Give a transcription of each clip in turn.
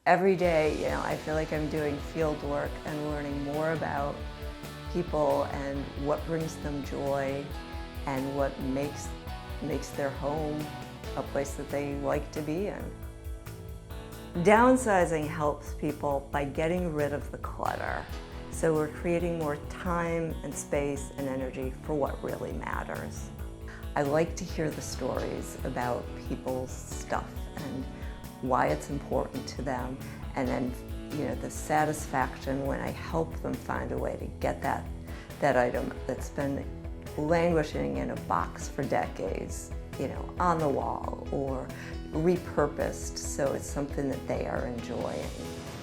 Every day, I feel like I'm doing field work and learning more about people and what brings them joy and what makes their home a place that they like to be in. Downsizing helps people by getting rid of the clutter. So we're creating more time and space and energy for what really matters. I like to hear the stories about people's stuff and why it's important to them, and then the satisfaction when I help them find a way to get that item that's been languishing in a box for decades, on the wall or repurposed so it's something that they are enjoying.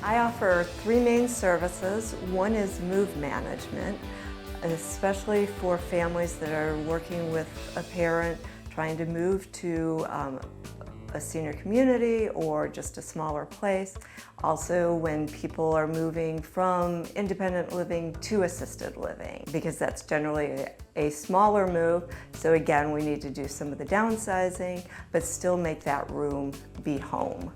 I offer 3 main services. One is move management, especially for families that are working with a parent trying to move to a senior community or just a smaller place. Also when people are moving from independent living to assisted living, because that's generally a smaller move. So again, we need to do some of the downsizing, but still make that room be home.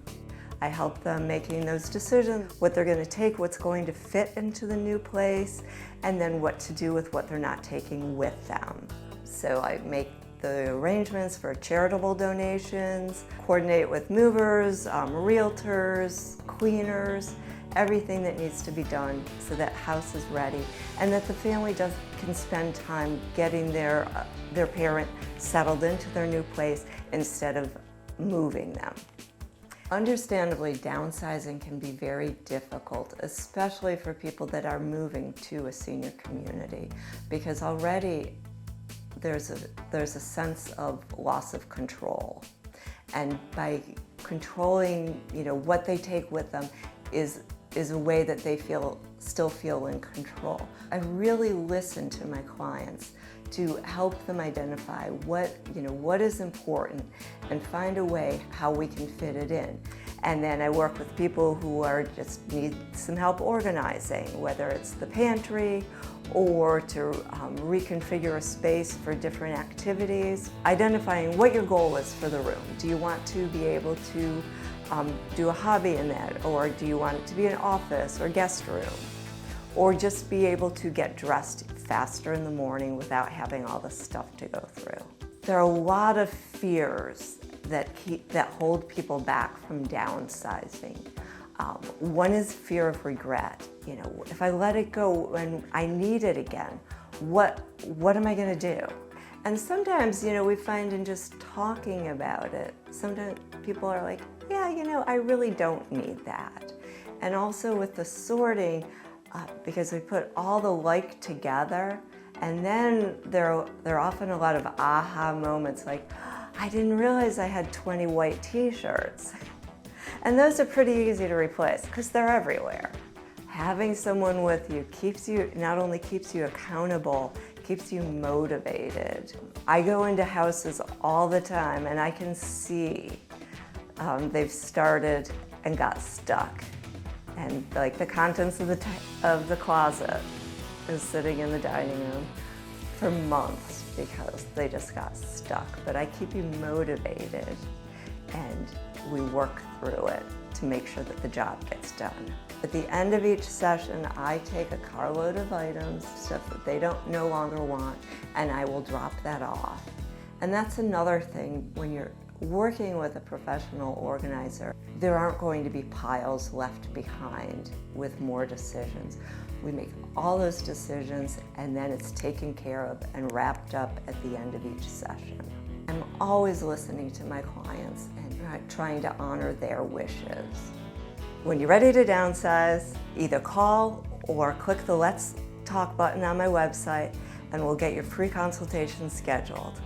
I help them making those decisions, what they're going to take, what's going to fit into the new place, and then what to do with what they're not taking with them. So I make the arrangements for charitable donations, coordinate with movers, realtors, cleaners, everything that needs to be done so that house is ready and that the family can spend time getting their parent settled into their new place instead of moving them. Understandably, downsizing can be very difficult, especially for people that are moving to a senior community, because already there's a sense of loss of control. And by controlling, what they take with them is a way that they still feel in control. I really listen to my clients to help them identify what is important and find a way how we can fit it in. And then I work with people who just need some help organizing, whether it's the pantry or to reconfigure a space for different activities. Identifying what your goal is for the room. Do you want to be able to do a hobby in that, or do you want it to be an office or guest room? Or just be able to get dressed faster in the morning without having all the stuff to go through. There are a lot of fears that hold people back from downsizing. One is fear of regret. If I let it go and I need it again, what am I going to do? And sometimes, we find in just talking about it, sometimes people are like, yeah, I really don't need that. And also with the sorting, because we put all the like together, and then there are often a lot of aha moments like, I didn't realize I had 20 white t-shirts. And those are pretty easy to replace because they're everywhere. Having someone with you not only keeps you accountable, keeps you motivated. I go into houses all the time and I can see they've started and got stuck. And like the contents of the closet is sitting in the dining room for months because they just got stuck. But I keep you motivated and we work through it to make sure that the job gets done. At the end of each session, I take a carload of items, stuff that they no longer want, and I will drop that off. And that's another thing when you're working with a professional organizer, there aren't going to be piles left behind with more decisions. We make all those decisions and then it's taken care of and wrapped up at the end of each session. I'm always listening to my clients and trying to honor their wishes. When you're ready to downsize, either call or click the Let's Talk button on my website and we'll get your free consultation scheduled.